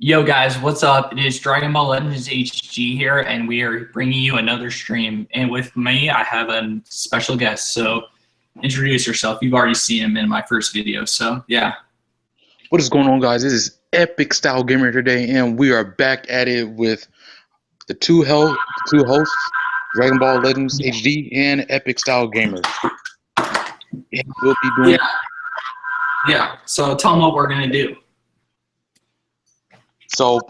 Yo guys, what's up? It is Dragon Ball Legends HD here, and we are bringing you another stream. And with me, I have a special guest. So introduce yourself. You've already seen him in my first video. So yeah. What is going on, guys? This is Epic Style Gamer today, and we are back at it with the two hosts, Dragon Ball Legends HD and Epic Style Gamer. And we'll be doing. Yeah. So tell them what we're gonna do. So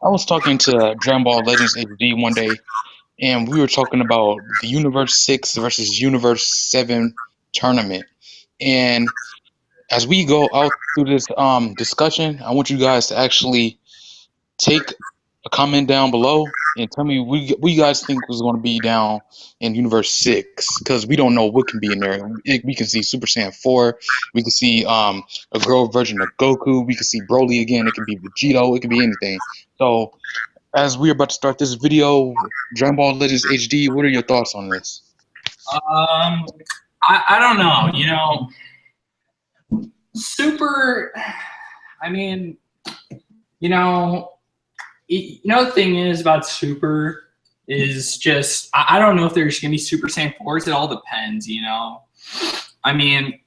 I was talking to Dragon Ball Legends HD one day, and we were talking about the Universe 6 versus Universe 7 tournament. And as we go out through this discussion, I want you guys to actually take a comment down below and tell me what you guys think was going to be down in Universe 6, because we don't know what can be in there. We can see Super Saiyan 4, we can see a girl version of Goku, we can see Broly again, it can be Vegito, it can be anything. So as we're about to start this video, Dragon Ball Legends HD, what are your thoughts on this? I don't know. Super. I mean, the thing is about Super is just I don't know if there's gonna be Super Saiyan 4s. It all depends, I mean,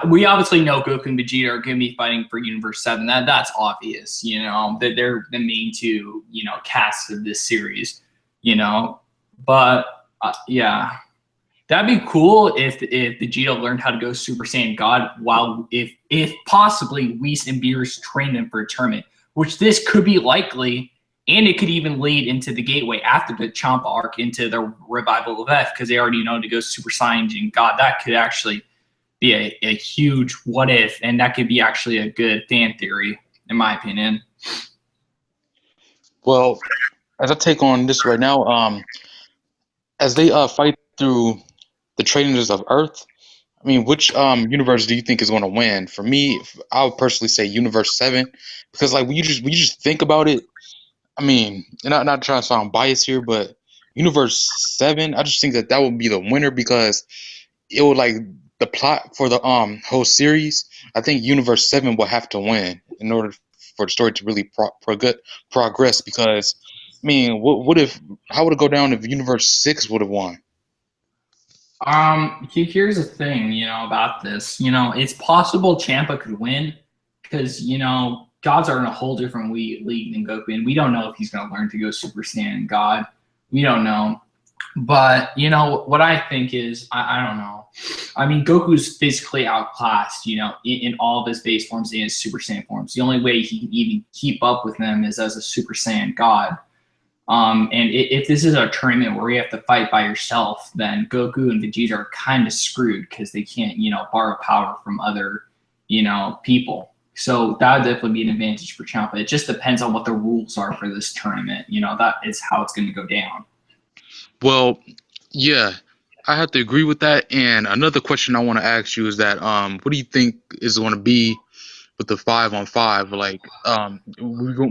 we obviously know Goku and Vegeta are gonna be fighting for Universe 7. That's obvious, that they're the main two, casts of this series, But yeah, that'd be cool if Vegeta learned how to go Super Saiyan God, while if possibly Whis and Beerus train them for a tournament, which this could be likely. And it could even lead into the gateway after the Champa arc into the revival of F, because they already know to go Super Saiyan God. That could actually be a huge what if, and that could be actually a good fan theory, in my opinion. Well, as I take on this right now, as they fight through the trainers of Earth, I mean, which universe do you think is going to win? For me, I would personally say Universe 7, because like when you just think about it. I mean, not trying to sound biased here, but Universe 7, I just think that would be the winner, because it would, like, the plot for the whole series. I think Universe 7 will have to win in order for the story to really progress. Because I mean, how would it go down if Universe 6 would have won? Here's the thing, about this. It's possible Champa could win, because gods are in a whole different league than Goku, and we don't know if he's going to learn to go Super Saiyan God. We don't know. But, what I think is, I don't know. I mean, Goku's physically outclassed, in all of his base forms and his Super Saiyan forms. The only way he can even keep up with them is as a Super Saiyan God. And if this is a tournament where you have to fight by yourself, then Goku and Vegeta are kind of screwed, because they can't, borrow power from other, people. So that would definitely be an advantage for Champa. It just depends on what the rules are for this tournament. That is how it's going to go down. Well, yeah, I have to agree with that. And another question I want to ask you is that what do you think is going to be with the 5-on-5? Like,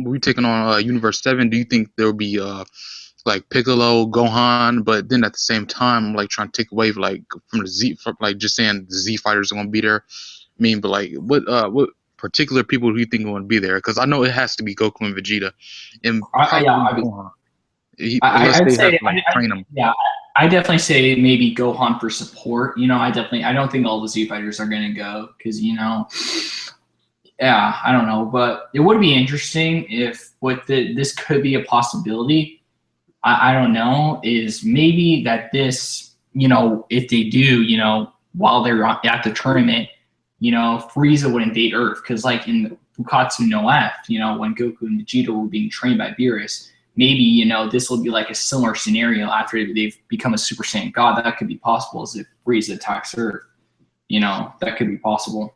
we taking on Universe 7. Do you think there will be like Piccolo, Gohan, but then at the same time, like trying to take away like from the Z, like just saying the Z fighters are going to be there? I mean, but like what particular people do you think are going to be there? Because I know it has to be Goku and Vegeta, and I'd say train them. Yeah, I definitely say maybe Gohan for support. I don't think all the Z fighters are going to go, because yeah, I don't know, but it would be interesting if this could be a possibility. I don't know, is maybe that this, if they do, while they're at the tournament, Frieza would invade Earth, because like in Fukatsu no F, when Goku and Vegeta were being trained by Beerus, maybe, this will be like a similar scenario after they've become a Super Saiyan God. That could be possible, as if Frieza attacks Earth. That could be possible.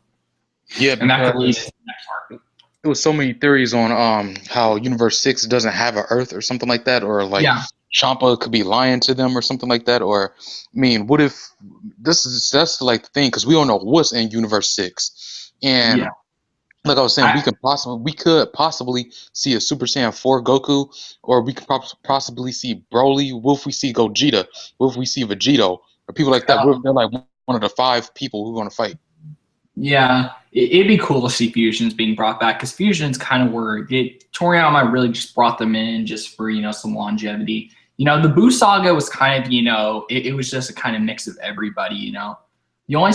Yeah, and that could lead to the next arc. There was so many theories on how Universe 6 doesn't have an Earth or something like that, or like Champa could be lying to them or something like that. Or I mean, what if that's like the thing, because we don't know what's in Universe 6. And like I was saying, we could possibly see a Super Saiyan 4 Goku, or we could possibly see Broly. What if we see Gogeta? What if we see Vegito? Or people like that? What if they're like one of the 5 people who are going to fight? Yeah, it'd be cool to see fusions being brought back because fusions kind of were. Toriyama really just brought them in just for some longevity. The Boo Saga was kind of it was just a kind of mix of everybody. You only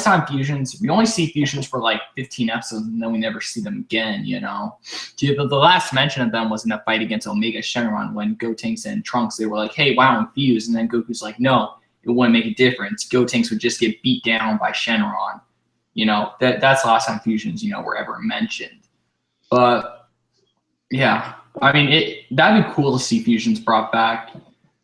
we only see fusions for like 15 episodes and then we never see them again. The last mention of them was in a fight against Omega Shenron when Gotenks and Trunks, they were like, "Hey, why don't we fuse?" And then Goku's like, "No, it wouldn't make a difference. Gotenks would just get beat down by Shenron." That's the last time fusions were ever mentioned. But yeah, I mean that'd be cool to see fusions brought back.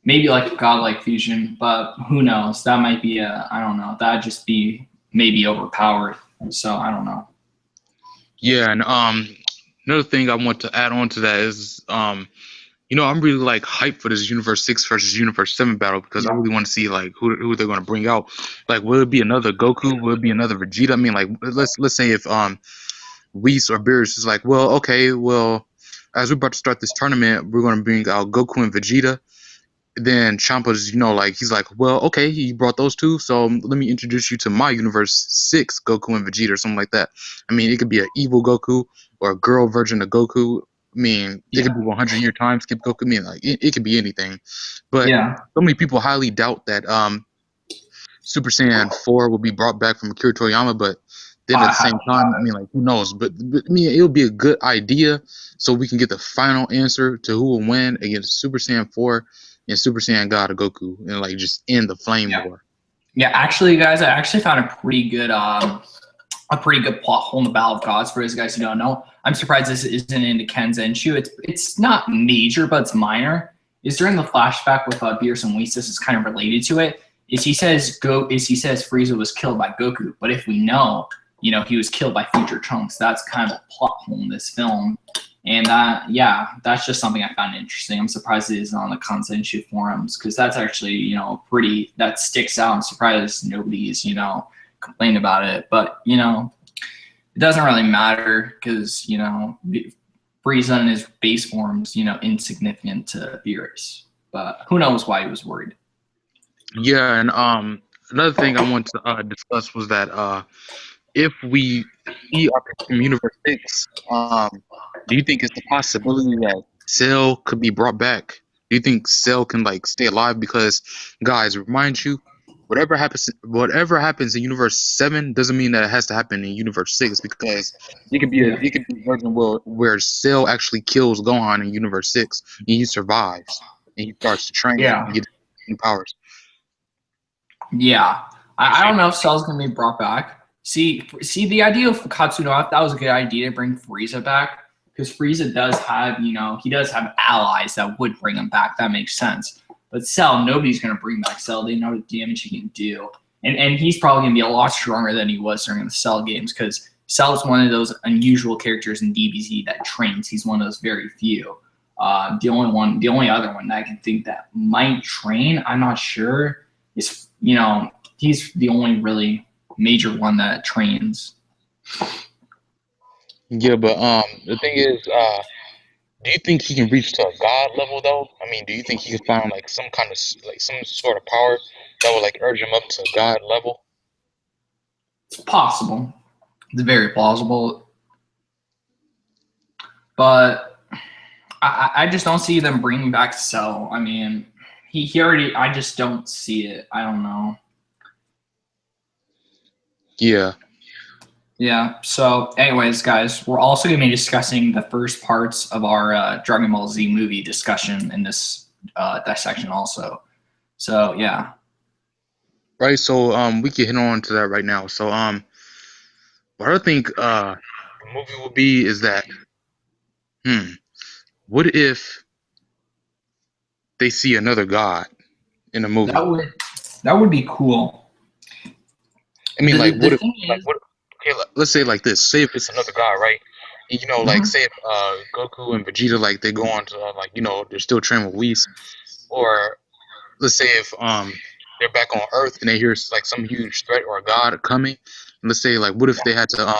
Maybe like a godlike fusion, but who knows? That might be I don't know. That'd just be maybe overpowered. So I don't know. Yeah, and another thing I want to add on to that is I'm really like hyped for this Universe 6 versus Universe 7 battle because I really want to see like who they're going to bring out. Like, will it be another Goku? Will it be another Vegeta? I mean, like, let's say if Whis or Beerus is like, well, okay, well, as we're about to start this tournament, we're going to bring out Goku and Vegeta. Then Champa's, like, he's like, well, okay, he brought those two, so let me introduce you to my Universe 6 Goku and Vegeta or something like that. I mean, it could be an evil Goku or a girl version of Goku. I mean, it could be 100-year time skip Goku. I mean, like, it could be anything. But so many people highly doubt that Super Saiyan 4 will be brought back from Akira Toriyama, but then at the same time, I mean, like, who knows? But I mean, it'll be a good idea so we can get the final answer to who will win against Super Saiyan 4 and Super Saiyan God of Goku, and like just end the flame war. Yeah, actually, guys, I actually found a pretty good plot hole in the Battle of Gods. For those guys who don't know, I'm surprised this isn't into Kenzenshu. It's not major, but it's minor. Is during the flashback with Beerus and Whis, this is kind of related to it. He says Frieza was killed by Goku, but if we know, he was killed by future Trunks. That's kind of a plot hole in this film. And that's just something I found interesting. I'm surprised it isn't on the Kenzenshu forums because that's actually, that sticks out. I'm surprised nobody's, complained about it. But, it doesn't really matter because, Frieza in his base form's, insignificant to Beerus. But who knows why he was worried. Yeah, and another thing I want to discuss was that if we see our from Universe 6, do you think it's the possibility that Cell could be brought back? Do you think Cell can like stay alive? Because guys, remind you, whatever happens in Universe 7 doesn't mean that it has to happen in Universe 6 because it could be a version where Cell actually kills Gohan in Universe 6 and he survives and he starts to train and get new powers. Yeah, I don't know if Cell's gonna be brought back. See the idea of Katsuno, that was a good idea to bring Frieza back because Frieza does have, he does have allies that would bring him back. That makes sense. But Cell, nobody's going to bring back Cell. They know the damage he can do. And he's probably going to be a lot stronger than he was during the Cell games because Cell's one of those unusual characters in DBZ that trains. He's one of those very few. The only other one that I can think that might train, I'm not sure, is, he's the only really major one that trains. Yeah, but the thing is, do you think he can reach to a god level though? I mean, do you think he can find like some sort of power that would like urge him up to god level? It's possible. It's very plausible. But I just don't see them bringing back Cell. I mean, he already. I just don't see it. I don't know. Yeah. Yeah. So, anyways, guys, we're also going to be discussing the first parts of our Dragon Ball Z movie discussion in this dissection also. So, yeah. Right. So, we can hit on to that right now. So, what I think the movie will be is that, what if they see another god in the movie? That would be cool. I mean, okay, let's say like this. Say if it's another god, right? And, like say if Goku and Vegeta like they go on to they're still training with Whis, or let's say if they're back on Earth and they hear like some huge threat or a god coming. And let's say like what if they had to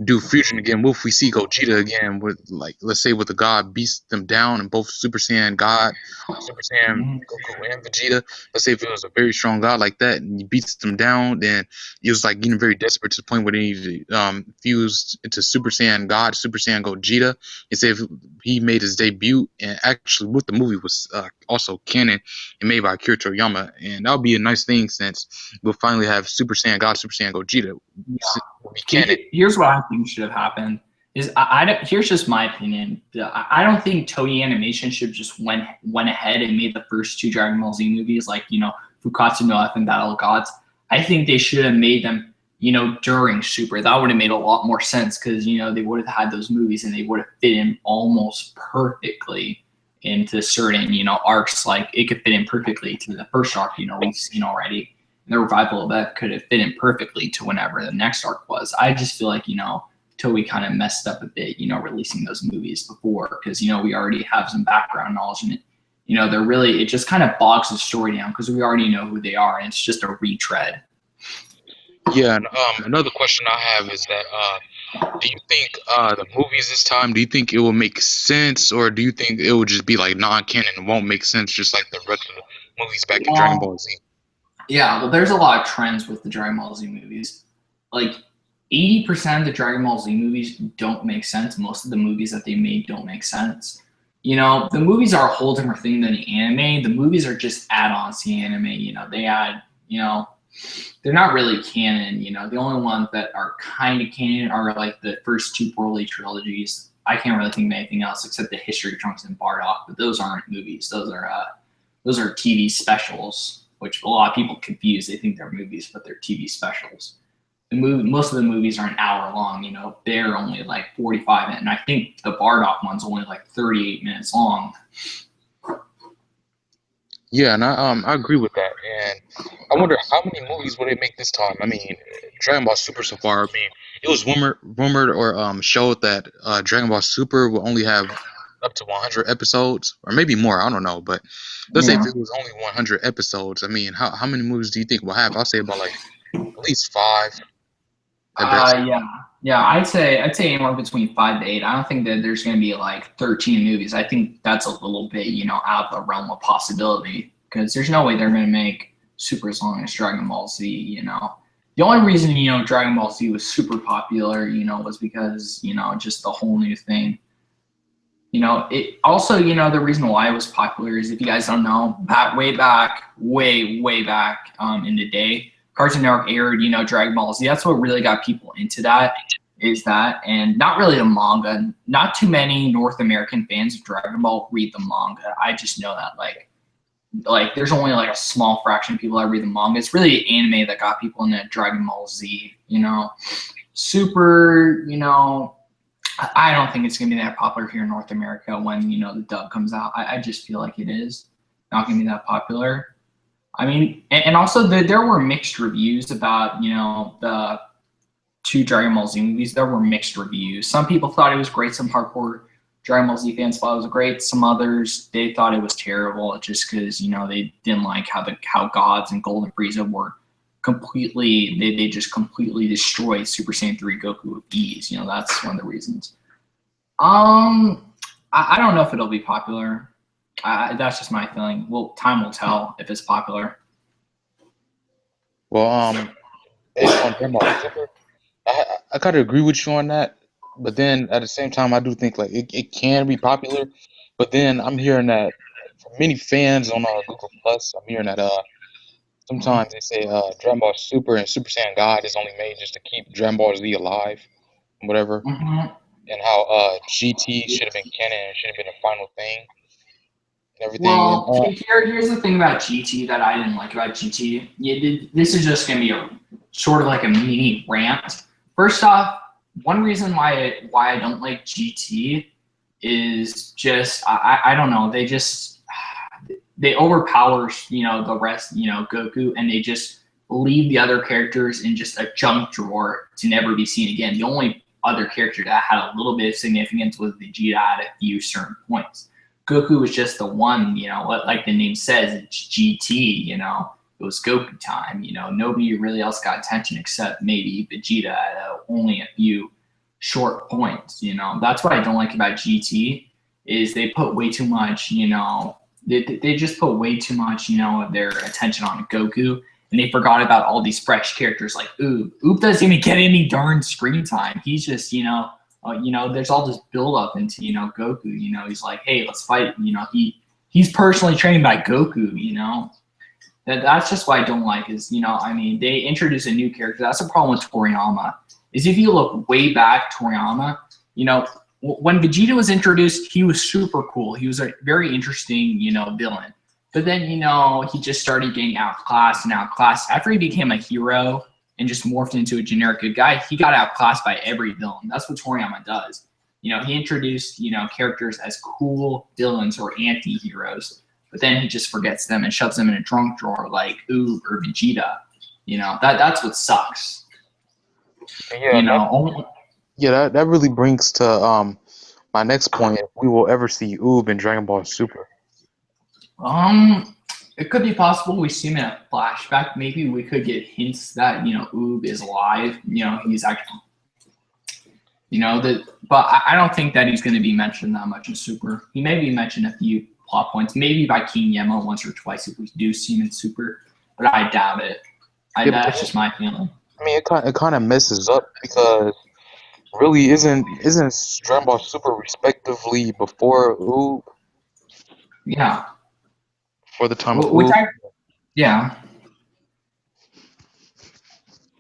do fusion again, what if we see Gogeta again with, like, let's say with the God beats them down and both Super Saiyan God, Super Saiyan Mhm. Goku and Vegeta. Let's say if it was a very strong God like that and he beats them down, then it was like getting very desperate to the point where they needed to fuse into Super Saiyan God, Super Saiyan Gogeta. And say if he made his debut, and actually what the movie was also canon and made by Akira Toriyama, and that would be a nice thing since we'll finally have Super Saiyan God, Super Saiyan Gogeta. Will be canon. Here's what I think should have happened. Is I don't, here's just my opinion. I don't think Toei Animation should have just went ahead and made the first two Dragon Ball Z movies, like, you know, Fukatsu no F and Battle of Gods. I think they should have made them, you know, during Super. That would have made a lot more sense because, you know, they would have had those movies and they would have fit in almost perfectly into certain, you know, arcs. Like it could fit in perfectly to the first arc, you know, we've seen already. And the revival of that could have fit in perfectly to whenever the next arc was. I just feel like, you know, Toei kind of messed up a bit, you know, releasing those movies before because, you know, we already have some background knowledge in it. You know, they're really, it just kind of bogs the story down because we already know who they are and it's just a retread. Yeah, and another question I have is that do you think the movies this time, do you think it will make sense, or do you think it will just be like non-canon and won't make sense just like the rest of the movies back in Dragon Ball Z? Yeah, well, there's a lot of trends with the Dragon Ball Z movies. Like 80% of the Dragon Ball Z movies don't make sense. Most of the movies that they made don't make sense. You know, the movies are a whole different thing than the anime. The movies are just add-ons to the anime. You know, they add, you know, they're not really canon. You know, the only ones that are kind of canon are like the first two Broly trilogies. I can't really think of anything else except the History of Trunks and Bardock, but those aren't movies. Those are TV specials, which a lot of people confuse. They think they're movies, but they're TV specials. Most of the movies are an hour long. You know, they're only like 45 minutes, and I think the Bardock one's only like 38 minutes long. Yeah, and I agree with that. And I wonder how many movies will they make this time. I mean, Dragon Ball Super so far. I mean, it was rumored or showed that Dragon Ball Super will only have up to 100 episodes, or maybe more. I don't know, but let's say if it was only 100 episodes. I mean, how many movies do you think we'll have? I'll say about like at least 5 at best. Yeah. I'd say anywhere between 5 to 8. I don't think that there's going to be like 13 movies. I think that's a little bit, you know, out of the realm of possibility because there's no way they're going to make super as long as Dragon Ball Z. You know, the only reason, you know, Dragon Ball Z was super popular, you know, was because, you know, just the whole new thing. You know, it also, you know, the reason why it was popular is, if you guys don't know, way back in the day, Cartoon Network aired, you know, Dragon Ball Z. That's what really got people into that, and not really the manga. Not too many North American fans of Dragon Ball read the manga. I just know that, like there's only like a small fraction of people that read the manga. It's really anime that got people into Dragon Ball Z, you know. Super, you know, I don't think it's going to be that popular here in North America when, you know, the dub comes out. I just feel like it is not going to be that popular. I mean, and also there were mixed reviews about, you know, the two Dragon Ball Z movies. There were mixed reviews. Some people thought it was great. Some hardcore Dragon Ball Z fans thought it was great. Some others, they thought it was terrible just because, you know, they didn't like how Gods and Golden Frieza were completely, they just completely destroyed Super Saiyan 3 Goku with ease. You know, that's one of the reasons. I don't know if it'll be popular. That's just my feeling. Well, time will tell if it's popular. Well, on Dragon Ball Super, I kind of agree with you on that, but then at the same time, I do think like it can be popular. But then I'm hearing that from many fans on Google Plus, I'm hearing that sometimes they say Dragon Ball Super and Super Saiyan God is only made just to keep Dragon Ball Z alive, and whatever, and how GT should have been canon and should have been the final thing and everything. And Well, here's the thing about GT that I didn't like about GT. This is just going to be a sort of like a mini rant. First off, one reason why I don't like GT is just I don't know, they overpower, you know, the rest, you know, Goku, and they just leave the other characters in just a junk drawer to never be seen again. The only other character that had a little bit of significance was Vegeta at a few certain points. Goku was just the one, you know, like the name says, it's GT, you know. It was Goku time, you know. Nobody really else got attention except maybe Vegeta at only a few short points. You know, that's what I don't like about GT is they put way too much. You know, they just put way too much. You know, of their attention on Goku. And they forgot about all these fresh characters like Oob. Oob doesn't even get any darn screen time. He's just, there's all this build up into, Goku. You know, he's like, hey, let's fight. You know, he's personally trained by Goku. You know, that's just what I don't like is, they introduce a new character. That's the problem with Toriyama. Is if you look way back, Toriyama, when Vegeta was introduced, he was super cool. He was a very interesting, villain. But then, he just started getting outclassed and outclassed. After he became a hero and just morphed into a generic good guy, he got outclassed by every villain. That's what Toriyama does. He introduced, characters as cool villains or anti-heroes. But then he just forgets them and shoves them in a trunk drawer like Oob or Vegeta. That's what sucks. Yeah, that really brings to my next point. If we will ever see Oob in Dragon Ball Super. It could be possible we see him in a flashback. Maybe we could get hints that Oob is alive. He's actually, but I don't think that he's going to be mentioned that much in Super. He may be mentioned a few plot points, maybe by King Yemma once or twice if we do see him in Super, but I doubt it. That's just my feeling. I mean, it kind of messes up because really isn't Dragon Ball Super respectively before Oob? Yeah. For the time of Oob? Yeah.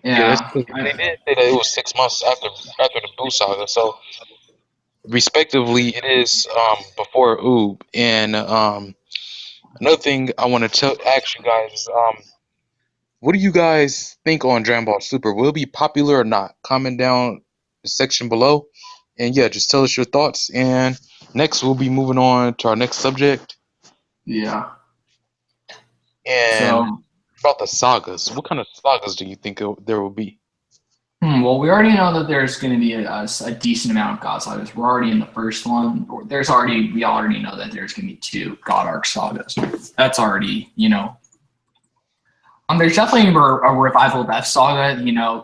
Yeah, they did say that it was 6 months after the Buu Saga, so respectively it is before Oob. And another thing I want to ask you guys is what do you guys think on Dragon Ball Super? Will it be popular or not? Comment down the section below, and yeah, just tell us your thoughts. And next we'll be moving on to our next subject. Yeah. And about the sagas, what kind of sagas do you think there will be? Well, we already know that there's going to be a decent amount of God sagas. We're already in the first one. We already know that there's going to be 2 God Arc sagas. That's already, there's definitely a revival of F Saga.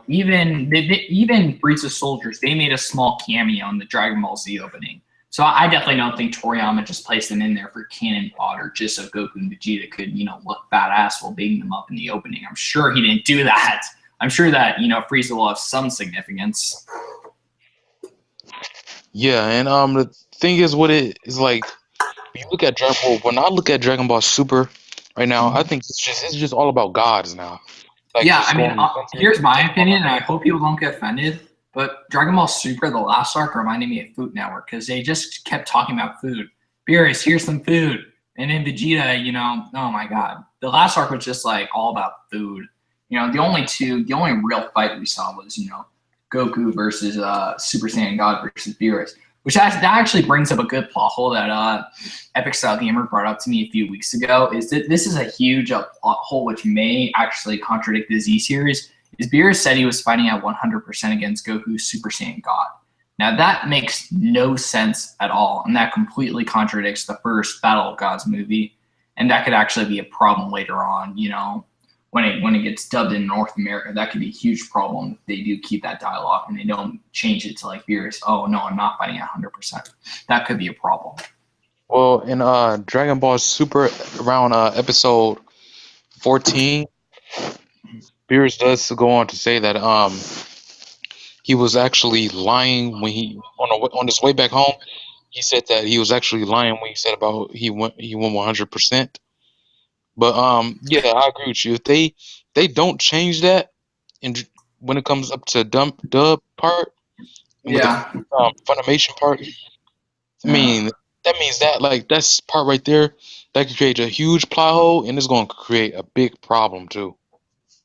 Even Breeds of Soldiers, they made a small cameo in the Dragon Ball Z opening. So I definitely don't think Toriyama just placed them in there for cannon fodder just so Goku and Vegeta could, look badass while beating them up in the opening. I'm sure he didn't do that. I'm sure that, Frieza will have some significance. Yeah, and the thing is what it is like, when you look at Dragon Ball, when I look at Dragon Ball Super right now, I think it's just all about gods now. Like, yeah, I mean, here's my opinion, and I hope people don't get offended. But Dragon Ball Super, the last arc, reminded me of Food Network because they just kept talking about food. Beerus, here's some food. And then Vegeta, oh my God. The last arc was just like all about food. The only real fight we saw was, Goku versus Super Saiyan God versus Beerus. Which that actually brings up a good plot hole that Epic Style Gamer brought up to me a few weeks ago. Is that this is a huge plot hole which may actually contradict the Z series. Is Beerus said he was fighting at 100% against Goku's Super Saiyan God. Now that makes no sense at all, and that completely contradicts the first Battle of Gods movie, and that could actually be a problem later on. When it gets dubbed in North America, that could be a huge problem if they do keep that dialogue and they don't change it to like Beerus. Oh no, I'm not fighting at 100%. That could be a problem. Well, in Dragon Ball Super, around episode 14. Beerus does go on to say that he was actually lying when he on his way back home. He said that he was actually lying when he said about he won 100%. But yeah, I agree with you. If they don't change that, and when it comes up to dub part, Yeah, with the Funimation part, I mean that means that like that's part right there that could create a huge plot hole, and it's going to create a big problem too.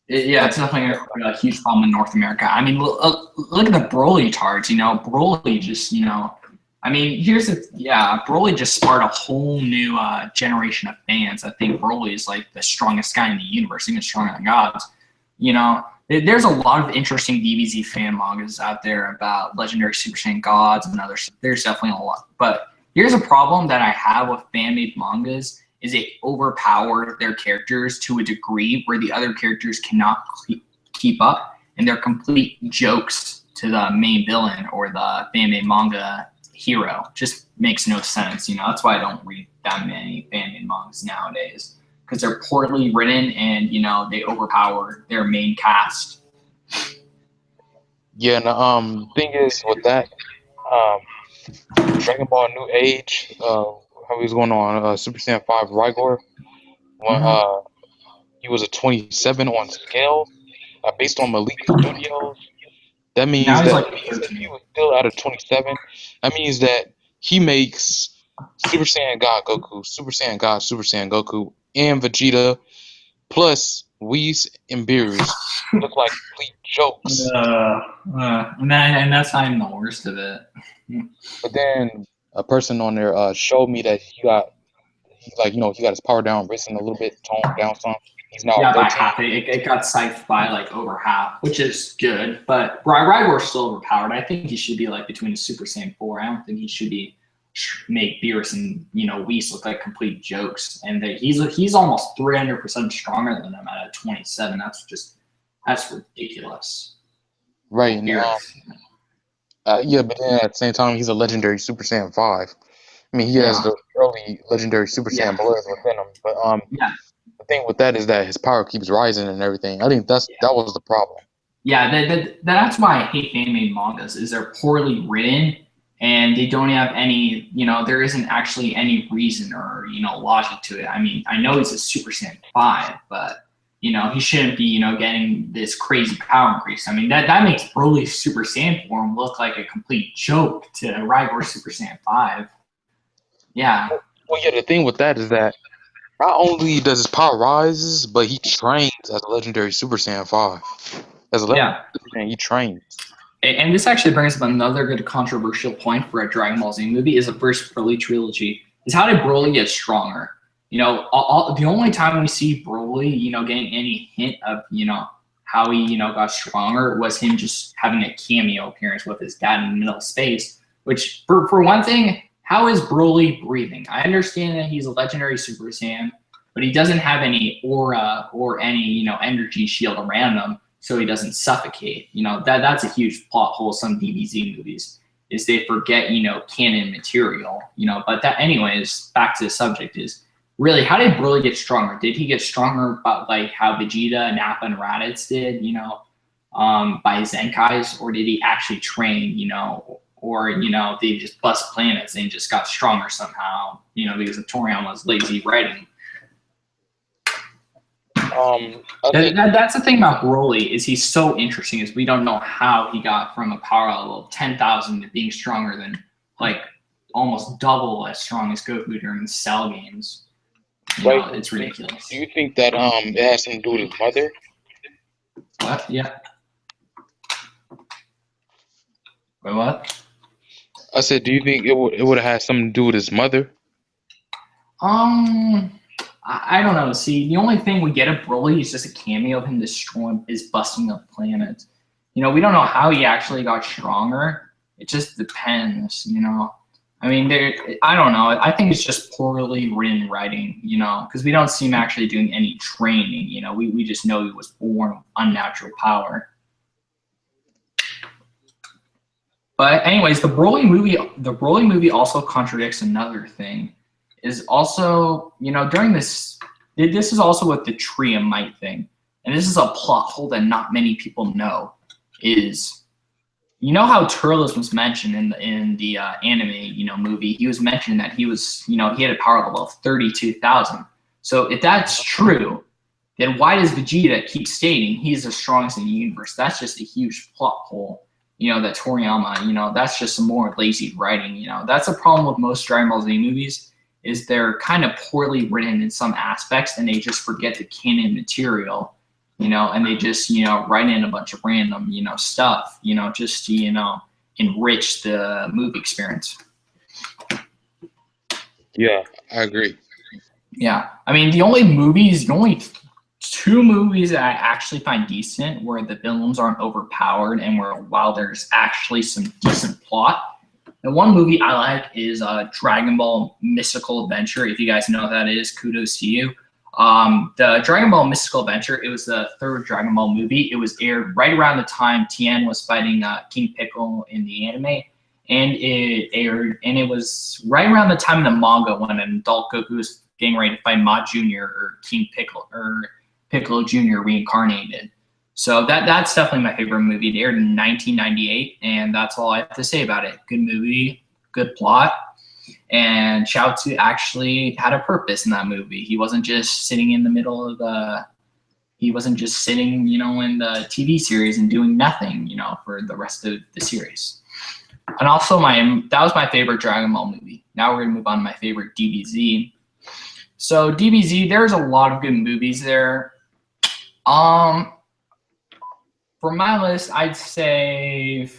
It's definitely a huge problem in North America. I mean, look at the Broly charts. Broly just, I mean, Broly just sparked a whole new generation of fans. I think Broly is like the strongest guy in the universe, even stronger than gods. There's a lot of interesting DBZ fan mangas out there about legendary Super Saiyan gods and others. There's definitely a lot. But here's a problem that I have with fan-made mangas. Is they overpower their characters to a degree where the other characters cannot keep up, and they're complete jokes to the main villain or the fan-made manga hero. Just makes no sense. You know, that's why I don't read that many fan-made mangas nowadays, because they're poorly written and, you know, they overpower their main cast. Yeah, and thing is with that, Dragon Ball New Age, how he was going on Super Saiyan 5 Rigor, when he was a 27 on scale, based on Malik Studios. That means Now he's that like if he 13. was still out of 27, that means that he makes Super Saiyan God Goku, Super Saiyan God, Super Saiyan Goku, and Vegeta, plus Whis and Beerus look like complete jokes. And that's not even the worst of it. But then a person on there showed me that he got his power down, risen a little bit, toned down some. He's now Yeah, by 13. half. It got psyched by like over half, which is good. But Rygor's still overpowered. I think he should be like between a Super Saiyan 4. I don't think he should be make Beerus and, you know, Whis look like complete jokes. And he's almost 300% stronger than them at a 27. That's ridiculous. Right. And, Beerus. yeah, but then at the same time, he's a legendary Super Saiyan 5. I mean, he has the early legendary Super Saiyan blood within him. But the thing with that is that his power keeps rising and everything. I think that was the problem. Yeah, that's why I hate fan-made mangas, is they're poorly written and they don't have any, you know, there isn't actually any reason or, you know, logic to it. I mean, I know he's a Super Saiyan 5, but, you know, he shouldn't be, you know, getting this crazy power increase. I mean, that makes Broly's Super Saiyan form look like a complete joke to Rygor's Super Saiyan 5. Yeah. Well, yeah, the thing with that is that not only does his power rises, but he trains as a legendary Super Saiyan 5. As a legendary Super Saiyan, he trains. And this actually brings up another good controversial point for a Dragon Ball Z movie is the first Broly trilogy. Is how did Broly get stronger? You know, the only time we see Broly, you know, getting any hint of, you know, how he, you know, got stronger was him just having a cameo appearance with his dad in the middle of space. Which, for one thing, how is Broly breathing? I understand that he's a legendary Super Saiyan, but he doesn't have any aura or any, you know, energy shield around him, so he doesn't suffocate. You know, that's a huge plot hole some DBZ movies, is they forget, you know, canon material, you know. But that, anyways, back to the subject is, really, how did Broly get stronger? Did he get stronger by, like, how Vegeta, Nappa, and Raditz did, you know, by Zenkais, or did he actually train, you know, or, you know, they just bust planets and he just got stronger somehow, you know, because of Toriyama's lazy writing? That's the thing about Broly, is he's so interesting, is we don't know how he got from a power level of 10,000 to being stronger than, like, almost double as strong as Goku during the Cell games. You know, it's ridiculous. Do you think that it has something to do with his mother? What? Yeah. Wait, what? I said, do you think it would have had something to do with his mother? I don't know. See, the only thing we get of Broly is just a cameo of him busting up planets. You know, we don't know how he actually got stronger. It just depends, you know. I mean, I don't know. I think it's just poorly written writing, you know, because we don't see him actually doing any training. You know, we just know he was born with unnatural power. But anyways, the Broly movie also contradicts another thing. Is also, you know, during this is also with the Tree of Might thing, and this is a plot hole that not many people know. Is, you know how Turles was mentioned in the anime, you know, movie? He was mentioned that he was, you know, he had a power level of 32,000. So if that's true, then why does Vegeta keep stating he's the strongest in the universe? That's just a huge plot hole. You know, that Toriyama, you know, that's just some more lazy writing. You know, that's a problem with most Dragon Ball Z movies, is they're kind of poorly written in some aspects, and they just forget the canon material, you know, and they just, you know, write in a bunch of random, you know, stuff, you know, just to, you know, enrich the movie experience. Yeah, I agree. Yeah, I mean, the only two movies that I actually find decent where the villains aren't overpowered and where, while there's actually some decent plot. The one movie I like is Dragon Ball Mystical Adventure. If you guys know what that is, kudos to you. The Dragon Ball Mystical Adventure, it was the third Dragon Ball movie. It was aired right around the time Tien was fighting King Piccolo in the anime. And it was right around the time in the manga when an adult Goku was getting ready to fight Ma Jr. or King Piccolo or Piccolo Jr. reincarnated. So that's definitely my favorite movie. It aired in 1998, and that's all I have to say about it. Good movie, good plot, and Chaozu actually had a purpose in that movie. He wasn't just sitting in the middle of the. He wasn't just sitting, in the TV series and doing nothing, for the rest of the series. And also, that was my favorite Dragon Ball movie. Now we're gonna move on to my favorite DBZ. So DBZ, there's a lot of good movies there. For my list, I'd say,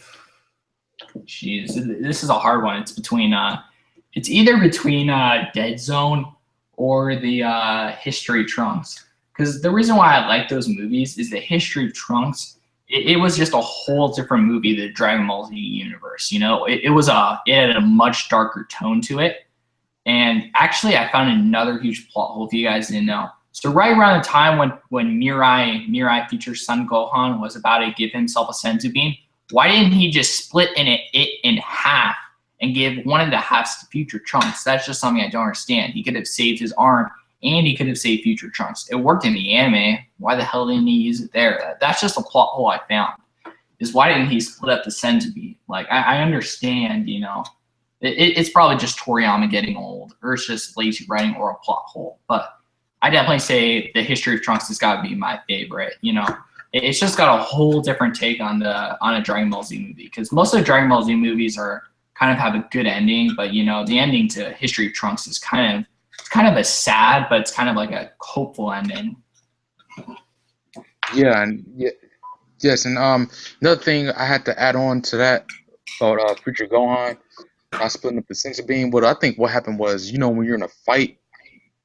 geez, this is a hard one. It's either between Dead Zone or the History of Trunks. Because the reason why I like those movies is the History of Trunks. It was just a whole different movie, the Dragon Ball Z universe. It had a much darker tone to it. And actually, I found another huge plot hole if you guys didn't know. So right around the time when Mirai future Son Gohan was about to give himself a senzu bean, why didn't he just split it in half and give one of the halves to future Trunks? That's just something I don't understand. He could have saved his arm and he could have saved future Trunks. It worked in the anime. Why the hell didn't he use it there? That's just a plot hole I found. Is why didn't he split up the senzu bean? Like I understand, it's probably just Toriyama getting old, or it's just lazy writing or a plot hole. But I definitely say the History of Trunks has got to be my favorite. It's just got a whole different take on a Dragon Ball Z movie, because most of the Dragon Ball Z movies kind of have a good ending, but the ending to History of Trunks is kind of a sad, but it's kind of like a hopeful ending. Yes, and another thing I had to add on to that about future Gohan, not splitting up the senzu bean. But I think what happened was, when you're in a fight,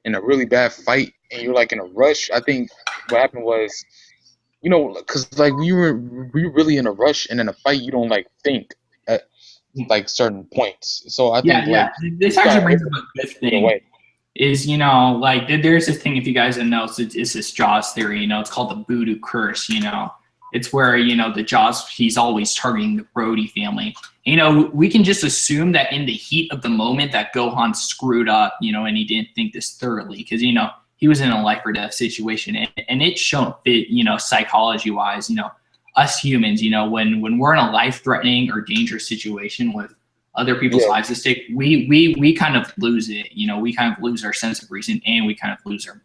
in a really bad fight, and you're like in a rush, I think what happened was, because like we were really in a rush, and in a fight, you don't like think at like certain points. So I think this actually brings up a good thing. Is there's this thing, if you guys didn't know, it's this Jaws theory. It's called the Voodoo curse. It's where the Jaws, he's always targeting the Brody family. We can just assume that in the heat of the moment that Gohan screwed up, and he didn't think this thoroughly, because he was in a life or death situation, and it's shown fit, psychology wise, us humans, when we're in a life threatening or dangerous situation with other people's lives at stake, we kind of lose it. We kind of lose our sense of reason, and we kind of lose our,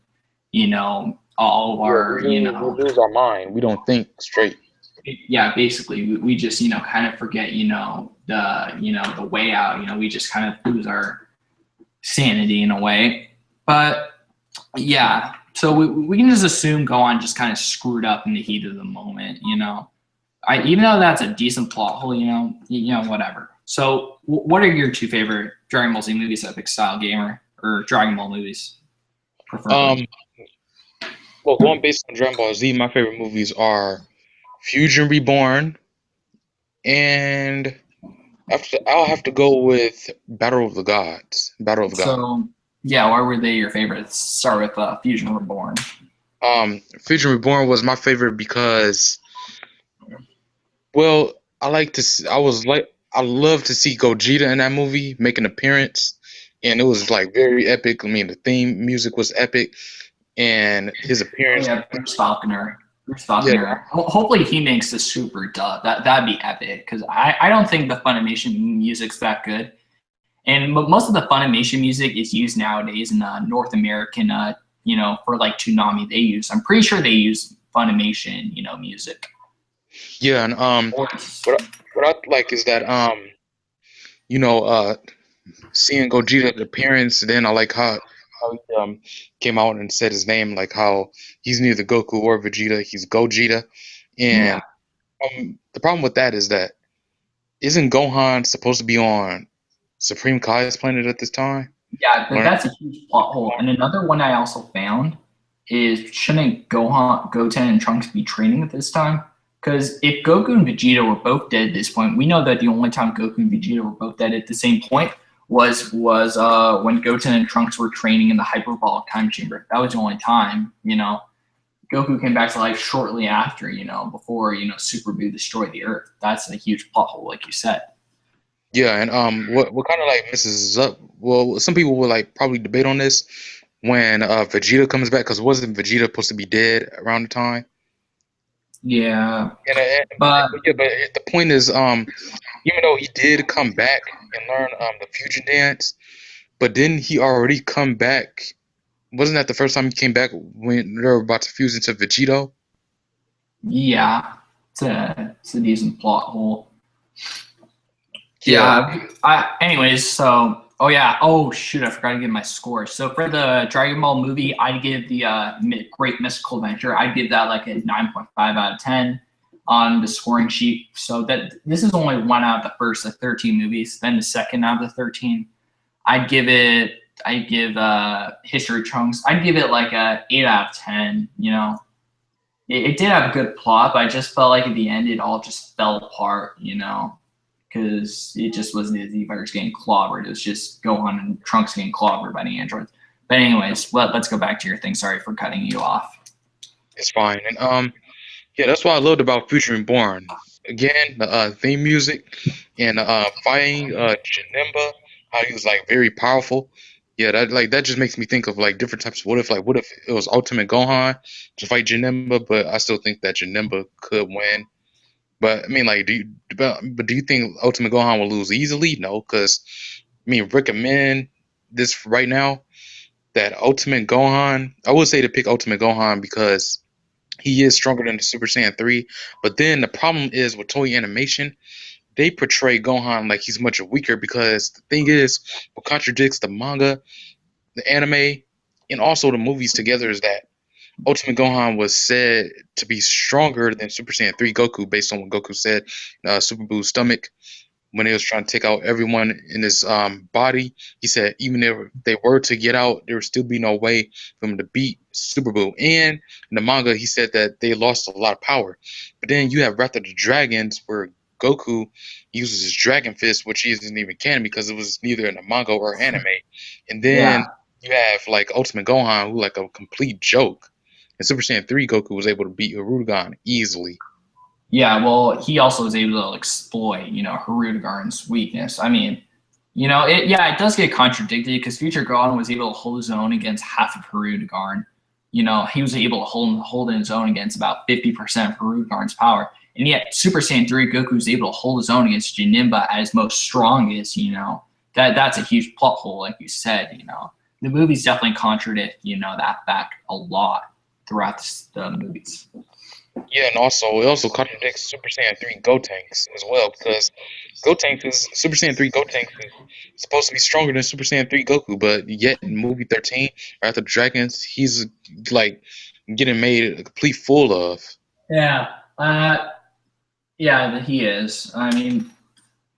all of our, we lose our mind. We don't think straight. Yeah, basically, we just kind of forget the way out. We just kind of lose our sanity in a way. But yeah, so we can just assume Gohan just kind of screwed up in the heat of the moment. Even though that's a decent plot hole, whatever. So, what are your two favorite Dragon Ball Z movies, Epic Style Gamer, or Dragon Ball movies? Preferably? Well, going based on Dragon Ball Z, my favorite movies are Fusion Reborn, and I'll have to go with Battle of the Gods. So, yeah, why were they your favorites? Start with Fusion Reborn. Fusion Reborn was my favorite because, well, I love to see Gogeta in that movie make an appearance, and it was like very epic. I mean, the theme music was epic, and his appearance. Yeah, Bruce Falconer. Yeah. Hopefully he makes the super dub. That'd be epic, because I don't think the Funimation music's that good, and most of the Funimation music is used nowadays in North American, for like Toonami. I'm pretty sure they use Funimation, music. Yeah, and what I like is that seeing Gogeta's appearance, then I like how he came out and said his name, like how he's neither Goku or Vegeta, he's Gogeta. And the problem with that is that isn't Gohan supposed to be on Supreme Kai's planet at this time? Yeah, that's a huge plot hole. And another one I also found is, shouldn't Goten and Trunks be training at this time? Because if Goku and Vegeta were both dead at this point, we know that the only time Goku and Vegeta were both dead at the same point was when Goten and Trunks were training in the hyperbolic time chamber. That was the only time, Goku came back to life shortly after, before, Super Buu destroyed the Earth. That's a huge plot hole, like you said. Yeah, and what kind of like messes up? Well, some people will like probably debate on this when Vegeta comes back, because wasn't Vegeta supposed to be dead around the time? Yeah, But but yeah, but the point is, even though he did come back and learn the fusion dance, but didn't he already come back? Wasn't that the first time he came back when they were about to fuse into Vegito? yeah, it's a decent plot hole. Yeah, Yeah. Anyways, so oh yeah. Oh shoot, I forgot to give my score. So for the Dragon Ball movie, I'd give the Great Mystical Adventure. I'd give that like a 9.5 out of 10 on the scoring sheet. So that this is only one out of the first 13 movies. Then the second out of the 13, I'd give it. I'd give History Chunks. I'd give it like a 8 out of 10. It did have a good plot, but I just felt like at the end it all just fell apart. Because it just wasn't the Z Fighters getting clobbered. It was just Gohan and Trunks getting clobbered by the androids. But anyways, let's go back to your thing. Sorry for cutting you off. it's fine. And yeah, that's what I loved about Future Reborn. Again, the theme music and fighting Janemba, how he was like very powerful. Yeah, that just makes me think of like different types of what if it was Ultimate Gohan to fight Janemba, but I still think that Janemba could win. But I mean, like, but do you think Ultimate Gohan will lose easily? No, because I mean, recommend this right now that Ultimate Gohan. I would say to pick Ultimate Gohan because he is stronger than the Super Saiyan 3. But then the problem is with Toei Animation, they portray Gohan like he's much weaker because the thing is, what contradicts the manga, the anime, and also the movies together is that Ultimate Gohan was said to be stronger than Super Saiyan 3 Goku based on what Goku said in Super Buu's stomach when he was trying to take out everyone in his body. He said even if they were to get out, there would still be no way for him to beat Super Buu. And in the manga, he said that they lost a lot of power. But then you have Wrath of the Dragons, where Goku uses his Dragon Fist, which isn't even canon because it was neither in the manga or anime. And then Yeah. you have like Ultimate Gohan, who like a complete joke. And Super Saiyan 3 Goku was able to beat Hirudegan easily. Yeah, well, he also was able to exploit, Hirudegarn's weakness. I mean, it does get contradicted because Future Gohan was able to hold his own against half of Hirudegarn. He was able to hold his own against about 50% of Hirudegarn's power. And yet Super Saiyan 3 Goku was able to hold his own against Janemba at his most strongest, That's a huge plot hole, like you said, The movies definitely contradict, that fact a lot throughout the movies. Yeah, and also it also contradicts Super Saiyan 3 Gotenks as well because Gotenks is Super Saiyan 3 Gotenks is supposed to be stronger than Super Saiyan 3 Goku, but yet in movie 13, Wrath of the Dragons, he's like getting made a complete fool of. Yeah. Yeah, he is. I mean,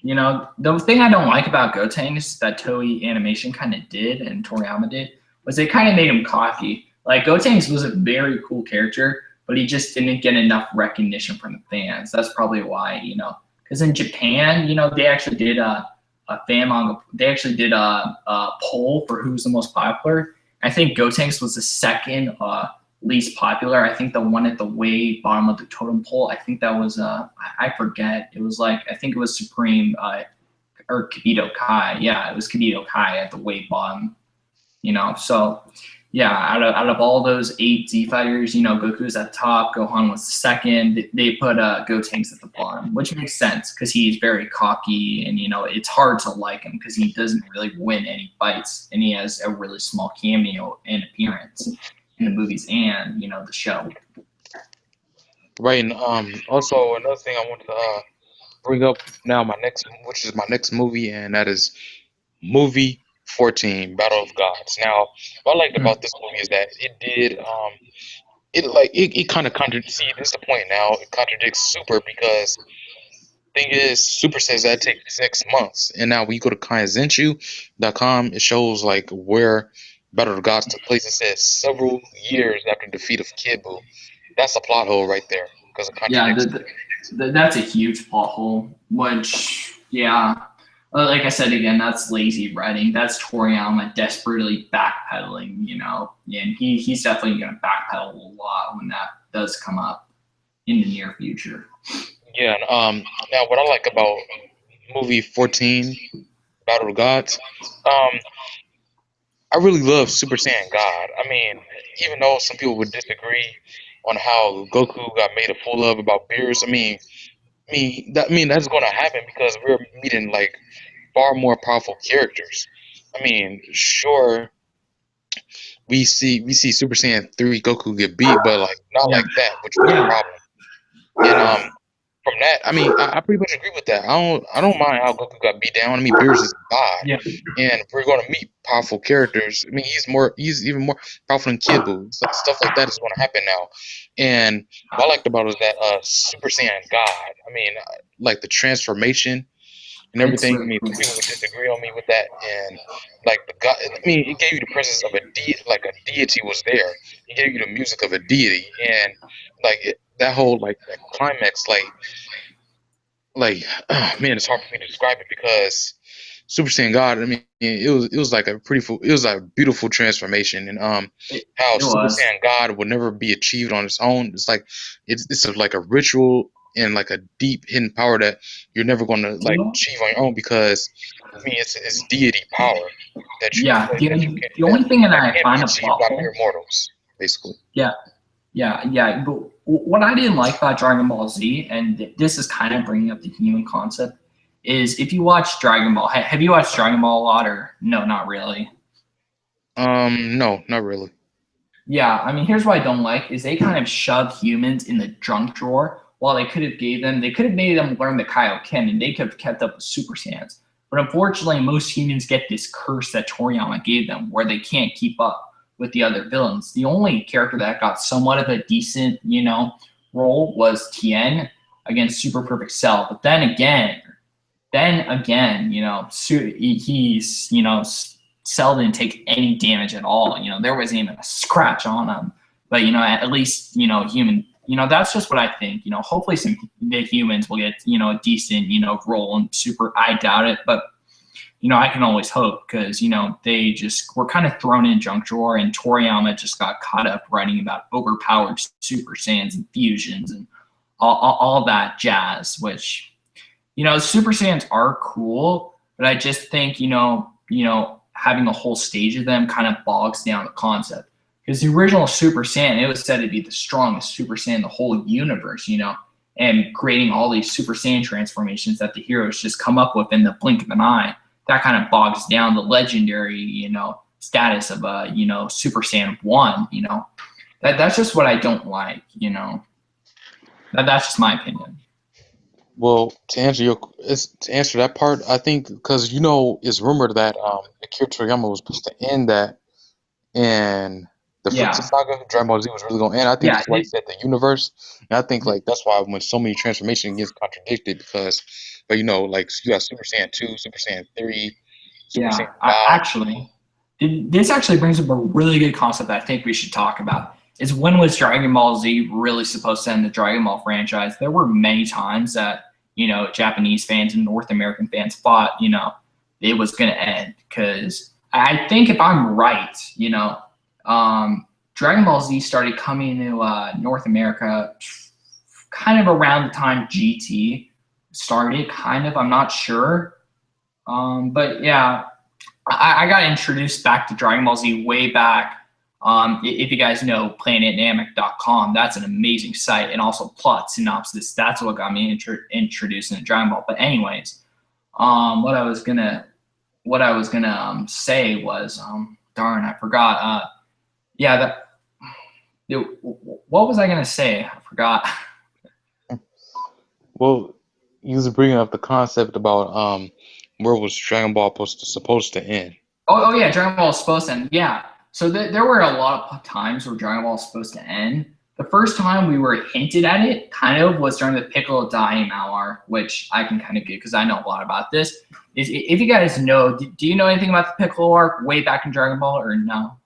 the thing I don't like about Gotenks that Toei Animation kind of did and Toriyama did was they kind of made him cocky. Like Gotenks was a very cool character, but he just didn't get enough recognition from the fans. That's probably why, because in Japan, they actually did a fan manga. They actually did a poll for who's the most popular. I think Gotenks was the second least popular. I think the one at the way bottom of the totem pole, I think that was I forget. It was like I think it was Supreme or Kibito Kai. Yeah, it was Kibito Kai at the way bottom. So yeah, out of all those 8 Z fighters, Goku's at the top, Gohan was the second. They put Gotenks at the bottom, which makes sense because he's very cocky and it's hard to like him because he doesn't really win any fights and he has a really small cameo and appearance in the movies and the show. Right, and also another thing I want to bring up now, which is my next movie, and that is movie 14, Battle of Gods. Now, what I liked about this movie is that it kind of contradicts. See, this is the point now. It contradicts Super because thing is, Super says that takes 6 months, and now when you go to kaizenchu.com, it shows like where Battle of the Gods took place. It says several years after the defeat of Kid Buu. That's a plot hole right there because it Yeah, contradicts. that's a huge plot hole. Which, yeah, Like I said again, that's lazy writing. That's Toriyama desperately backpedaling, you know, and he's definitely going to backpedal a lot when that does come up in the near future. Yeah. Now what I like about movie 14, Battle of Gods, um, I really love Super Saiyan God. I mean, even though some people would disagree on how Goku got made a fool of about Beerus, I mean that's going to happen because we're meeting like far more powerful characters. I mean, sure, we see Super Saiyan 3 Goku get beat, but like not Yeah, like that, which was the yeah, problem. And from that, I mean, I pretty much agree with that. I don't mind how Goku got beat down. I mean, Beerus is God, yeah. and we're going to meet powerful characters. I mean, he's even more powerful than Kid Buu. Stuff like that is going to happen now. And what I liked about it is that Super Saiyan God. I mean, like the transformation and It's everything. I really mean, cool. some people would disagree on me with that, and like the God. I mean, it gave you the presence of a deity, like a deity was there. It gave you the music of a deity, and like that whole like that climax, like man, it's hard for me to describe it because Super Saiyan God. I mean, it was like it was like a beautiful transformation, and how It Super was. Saiyan God would never be achieved on its own. It's like like a ritual and like a deep hidden power that you're never going to like achieve on your own because I mean it's deity power Yeah, that you can the only thing that that I can't be find achieved by plausible. mere mortals, basically. Yeah, yeah. But what I didn't like about Dragon Ball Z, and this is kind of bringing up the human concept, is if you watch Dragon Ball, have you watched Dragon Ball a lot, or no, not really? No, not really. Yeah, I mean, here's what I don't like is they kind of shove humans in the junk drawer while they could have made them learn the Kaioken and they could have kept up with Super Saiyans. But unfortunately, most humans get this curse that Toriyama gave them where they can't keep up with the other villains. The only character that got somewhat of a decent, you know, role was Tien against Super Perfect Cell. But then again, you know, he's, you know, Cell didn't take any damage at all. You know, there wasn't even a scratch on him. But, you know, at least, you know, that's just what I think. You know, hopefully some the humans will get, you know, a decent, you know, role in Super. I doubt it, but, you know, I can always hope because, you know, they just were kind of thrown in junk drawer and Toriyama just got caught up writing about overpowered Super Saiyans and fusions and all that jazz, which, you know, Super Saiyans are cool, but I just think, having a whole stage of them kind of bogs down the concept. Because the original Super Saiyan, it was said to be the strongest Super Saiyan in the whole universe, you know, and creating all these Super Saiyan transformations that the heroes just come up with in the blink of an eye. That kind of bogs down the legendary, you know, status of a, you know, Super Saiyan 1, you know. That's just what I don't like, you know. That's just my opinion. Well, to answer that part, I think because it's rumored that Akira Toriyama was supposed to end that, and the Frieza Yeah. saga, Dragon Ball Z was really going to end. I think Yeah. that's why he said the universe, and I think like that's why when so many transformations gets contradicted because, but like you got Super Saiyan 2, Super Saiyan 3, Super Saiyan Yeah, 5. actually, this actually brings up a really good concept that I think we should talk about. Is when was Dragon Ball Z really supposed to end the Dragon Ball franchise? There were many times that, you know, Japanese fans and North American fans thought, you know, it was going to end because I think if I'm right, you know, Dragon Ball Z started coming to North America kind of around the time GT started. Kind of, I'm not sure. But yeah, I got introduced back to Dragon Ball Z way back. If you guys know planetnamek.com, that's an amazing site, and also plot synopsis. That's what got me introduced into Dragon Ball. But anyways, what I was gonna say was darn, I forgot. Yeah, what was I gonna say? I forgot. Well, you was bringing up the concept about where was Dragon Ball supposed to end. Oh yeah, Dragon Ball is supposed to end. Yeah. So there were a lot of times where Dragon Ball is supposed to end. The first time we were hinted at it, kind of, was during the Piccolo Daimao arc, which I can kind of get because I know a lot about this. If you guys know, do you know anything about the Piccolo arc way back in Dragon Ball or no?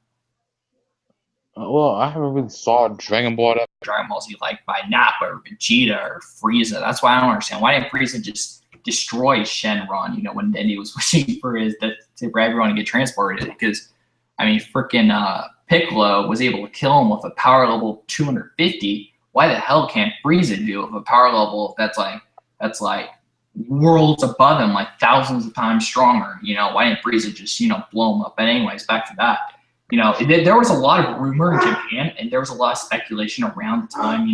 Well, I haven't really saw Dragon Ball that. Dragon Ball Z like by Nappa or Vegeta or Frieza. That's why I don't understand. Why didn't Frieza just destroy Shenron, when Dendy was wishing for everyone to get transported. Because, I mean, freaking Piccolo was able to kill him with a power level 250. Why the hell can't Frieza do it with a power level that's like worlds above him, like thousands of times stronger? Why didn't Frieza just, blow him up? But anyways, back to that. There was a lot of rumor in Japan, and there was a lot of speculation around the time,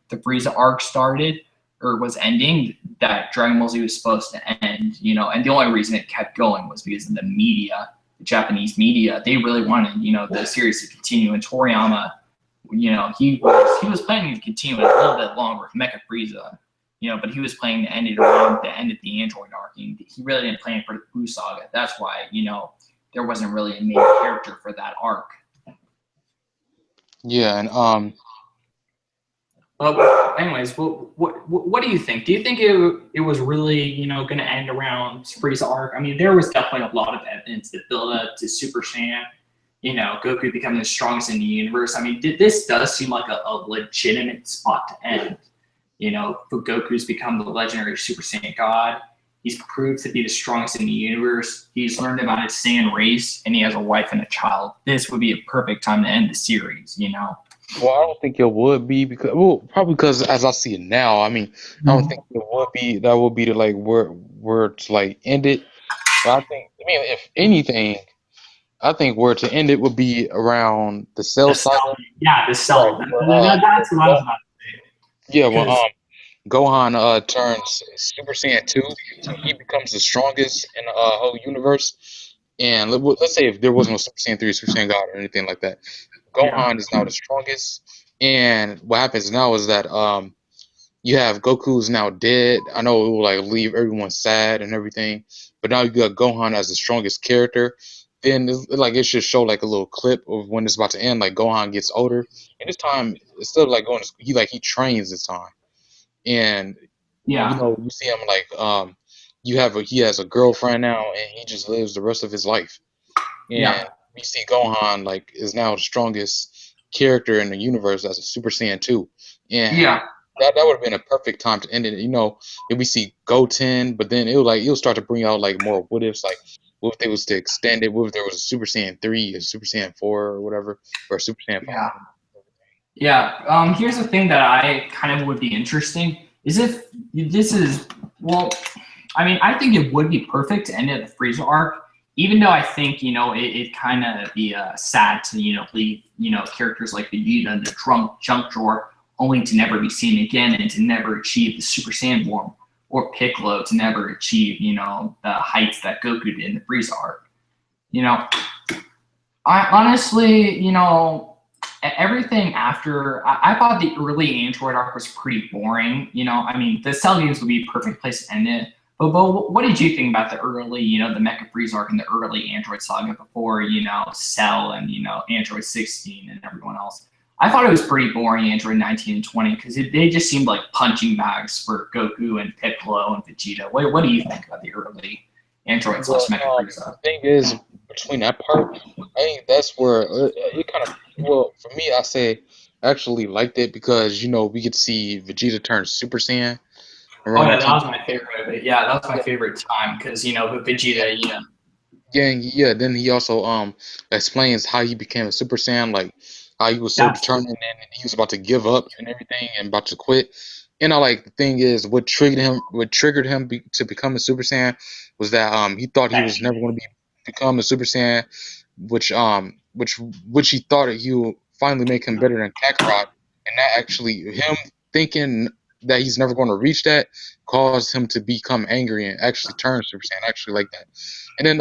the Frieza arc started or was ending, that Dragon Ball Z was supposed to end, and the only reason it kept going was because of the media, the Japanese media. They really wanted, the series to continue, and Toriyama, he was planning to continue it a little bit longer with Mecha Frieza, but he was planning to end it around the end of the Android arc, and he really didn't plan for the Buu Saga. That's why, there wasn't really a main character for that arc. Yeah, and But anyways, what do you think? Do you think it was really, going to end around Frieza arc? I mean, there was definitely a lot of evidence that built up to Super Saiyan, Goku becoming the strongest in the universe. I mean, this does seem like a legitimate spot to end. For Goku's become the legendary Super Saiyan God. He's proved to be the strongest in the universe. He's learned about his Saiyan race, and he has a wife and a child. This would be a perfect time to end the series, Well, I don't think it would be probably because as I see it now, I mean, I don't think it would be to like where to like end it. But if anything, I think where to end it would be around the Cell Saga. Yeah, the Cell. That's what I was about to say. Yeah, well, Gohan turns Super Saiyan 2. He becomes the strongest in the whole universe. And let's say if there wasn't a Super Saiyan 3, Super Saiyan God, or anything like that, Gohan is now the strongest. And what happens now is that you have Goku's now dead. I know it will like leave everyone sad and everything, but now you got Gohan as the strongest character. Then it should show like a little clip of when it's about to end. Like Gohan gets older, and this time instead of like going to school, he trains this time. And you see him like he has a girlfriend now, and he just lives the rest of his life. And we see Gohan like is now the strongest character in the universe as a Super Saiyan 2. And that would have been a perfect time to end it. If we see Goten, but then it'll start to bring out like more what ifs, like what if they was to extend it, what if there was a Super Saiyan 3, a Super Saiyan 4 or whatever, or a Super Saiyan 5. Yeah, here's the thing that I kind of would be interesting is if this is, I mean, I think it would be perfect to end at the Frieza arc, even though I think, it kind of be sad to, leave, characters like Vegeta in the junk drawer only to never be seen again and to never achieve the Super Saiyan form, or Piccolo to never achieve, the heights that Goku did in the Frieza arc. I honestly, everything after, I thought the early Android arc was pretty boring. I mean, the Cell games would be a perfect place to end it. But what did you think about the early, the Mecha Frieza arc and the early Android Saga before, Cell and, Android 16 and everyone else? I thought it was pretty boring, Android 19 and 20, because they just seemed like punching bags for Goku and Piccolo and Vegeta. What do you think about the early Android / Mecha Frieza? The thing is, between that part, I think that's where it kind of, for me, I say I actually liked it because, we could see Vegeta turn Super Saiyan. That was my favorite. Yeah, that was my favorite time because, with Vegeta, then he also explains how he became a Super Saiyan, like how he was so determined and he was about to give up and everything and about to quit. And the thing is, what triggered him to become a Super Saiyan was that he thought he was never going to become a Super Saiyan, which he thought he would finally make him better than Kakarot, and that actually him thinking that he's never going to reach that caused him to become angry and actually turn Super Saiyan. I actually like that. And then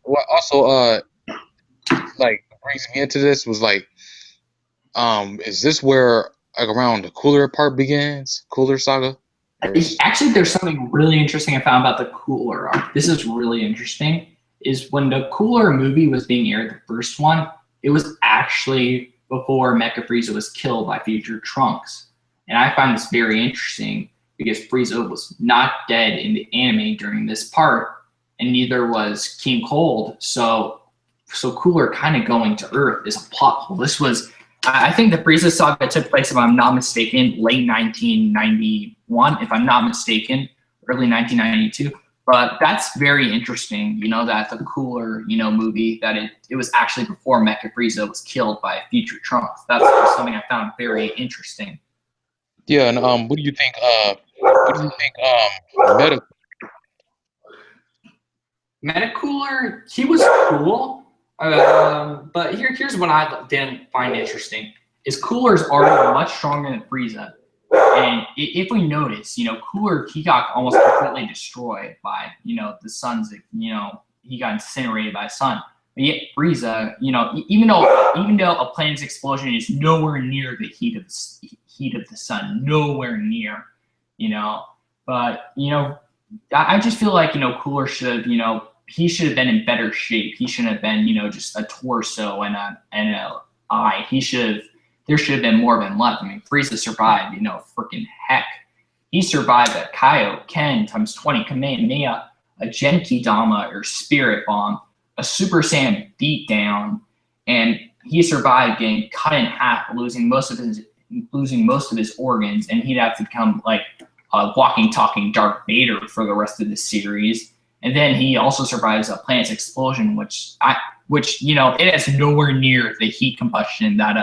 what also brings me into this was is this where around the Cooler part begins? Cooler Saga? Actually, there's something really interesting I found about the Cooler arc. This is really interesting. Is when the Cooler movie was being aired, the first one, it was actually before Mecha Frieza was killed by future Trunks. And I find this very interesting because Frieza was not dead in the anime during this part, and neither was King Cold. So Cooler kind of going to Earth is a plot hole. This was, I think the Frieza saga took place, if I'm not mistaken, late 1991, if I'm not mistaken, early 1992. But that's very interesting, you know, that the Cooler, you know, movie, that it was actually before Mecha Frieza was killed by future Trunks. That's just something I found very interesting. Yeah, and what do you think? Meta? Metacooler, he was cool, but here's what I didn't find interesting: is Cooler's already much stronger than Frieza, and if we notice, you know, Cooler, he got almost completely destroyed by, you know, the sun's, you know, he got incinerated by the sun. But yet Frieza, you know, even though a planet's explosion is nowhere near the heat of the sun, nowhere near, you know, but you know, I just feel like, you know, Cooler should, you know, he should have been in better shape. He shouldn't have been, you know, just a torso and a eye. There should have been more of him left. I mean, Frieza survived, you know, freaking heck. He survived a Kaioken times 20 Kamehameha, a Genki Dama or Spirit Bomb, a Super Saiyan beatdown, and he survived getting cut in half, losing most of his organs, and he'd have to become like a walking, talking Darth Vader for the rest of the series. And then he also survives a planet's explosion, which you know, it has nowhere near the heat combustion that